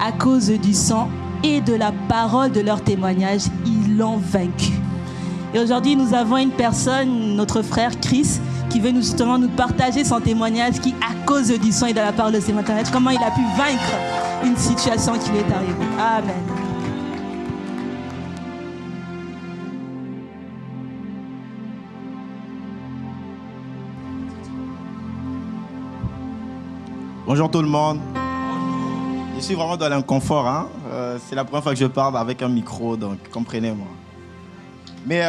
à cause du sang et de la parole de leur témoignage, ils l'ont vaincu. Et aujourd'hui, nous avons une personne, notre frère Chris, qui veut justement nous partager son témoignage qui, à cause du sang et de la parole de ses témoignages, comment il a pu vaincre une situation qui lui est arrivée. Amen. Bonjour tout le monde. Je suis vraiment dans l'inconfort. Hein? C'est la première fois que je parle avec un micro, donc comprenez-moi. Mais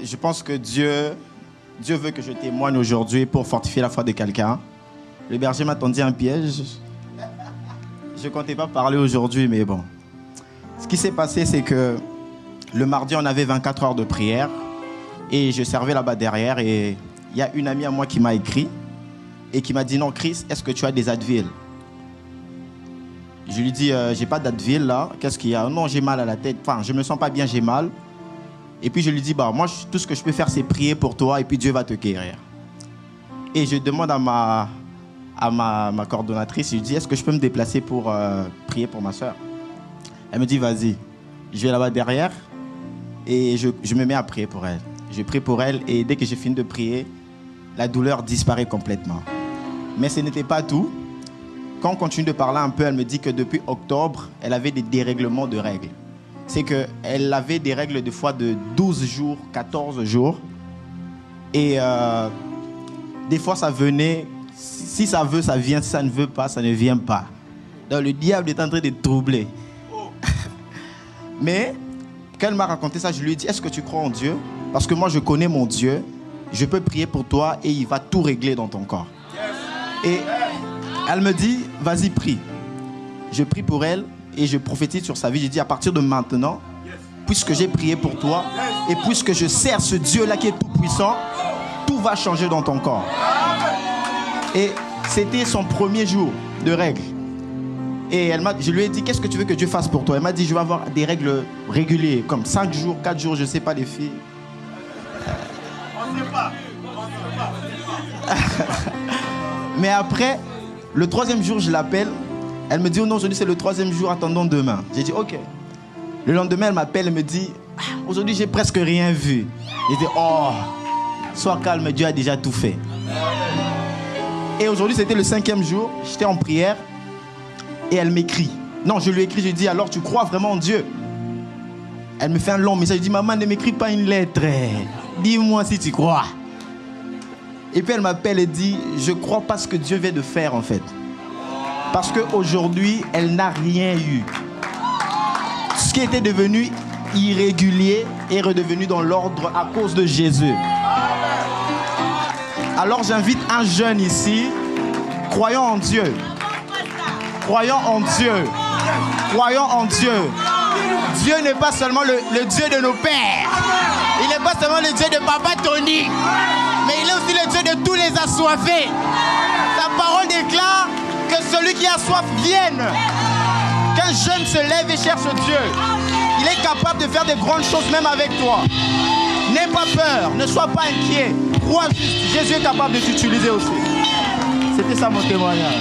je pense que Dieu veut que je témoigne aujourd'hui pour fortifier la foi de quelqu'un. Le berger m'a tendu un piège. Je ne comptais pas parler aujourd'hui, mais bon. Ce qui s'est passé, c'est que le mardi, on avait 24 heures de prière et je servais là-bas derrière et il y a une amie à moi qui m'a écrit et qui m'a dit « Non, Chris, est-ce que tu as des Advil ?» Je lui dis « J'ai pas d'Advil là. Qu'est-ce qu'il y a ?»« Non, j'ai mal à la tête. Enfin, je me sens pas bien, j'ai mal. » Et puis je lui dis « Bah, moi, tout ce que je peux faire, c'est prier pour toi et puis Dieu va te guérir. » Et je demande à ma coordonnatrice, je lui dis « Est-ce que je peux me déplacer pour prier pour ma soeur ?» Elle me dit « Vas-y. » Je vais là-bas derrière et je me mets à prier pour elle. Je prie pour elle et dès que j'ai fini de prier, la douleur disparaît complètement. Mais ce n'était pas tout. Quand on continue de parler un peu, elle me dit que depuis octobre, elle avait des dérèglements de règles. C'est qu'elle avait des règles de fois de 12 jours, 14 jours. Et des fois, ça venait. Si ça veut, ça vient. Si ça ne veut pas, ça ne vient pas. Donc le diable est en train de troubler. Mais quand elle m'a raconté ça, je lui ai dit, est-ce que tu crois en Dieu? Parce que moi, je connais mon Dieu. Je peux prier pour toi et il va tout régler dans ton corps. Et elle me dit, vas-y, prie. Je prie pour elle et je prophétise sur sa vie. Je dis, à partir de maintenant, puisque j'ai prié pour toi et puisque je sers ce Dieu-là qui est tout puissant, tout va changer dans ton corps. Et c'était son premier jour de règles. Et je lui ai dit, qu'est-ce que tu veux que Dieu fasse pour toi? Elle m'a dit, je vais avoir des règles régulières, comme 5 jours, 4 jours, je ne sais pas les filles. Mais après, le 3e jour, je l'appelle. Elle me dit, oh non, aujourd'hui c'est le 3e jour, attendons demain. J'ai dit, ok. Le lendemain, elle m'appelle et me dit, aujourd'hui j'ai presque rien vu. J'ai dit, oh, sois calme, Dieu a déjà tout fait. Et aujourd'hui, c'était le 5e jour, j'étais en prière et elle m'écrit. Non, je lui écris, je lui dis, alors tu crois vraiment en Dieu? Elle me fait un long message, je dis, maman, ne m'écris pas une lettre. Dis-moi si tu crois. Et puis elle m'appelle et dit, je crois pas ce que Dieu vient de faire en fait. Parce qu'aujourd'hui, elle n'a rien eu. Ce qui était devenu irrégulier est redevenu dans l'ordre à cause de Jésus. Alors j'invite un jeune ici, croyons en Dieu. Croyons en Dieu. Croyons en Dieu. Dieu n'est pas seulement le Dieu de nos pères. Il n'est pas seulement le Dieu de Papa Tony. Mais il est aussi le Dieu de tous les assoiffés. Sa parole déclare que celui qui a soif vienne. Qu'un jeune se lève et cherche Dieu. Il est capable de faire de grandes choses même avec toi. N'aie pas peur, ne sois pas inquiet. Crois juste, Jésus est capable de t'utiliser aussi. C'était ça mon témoignage.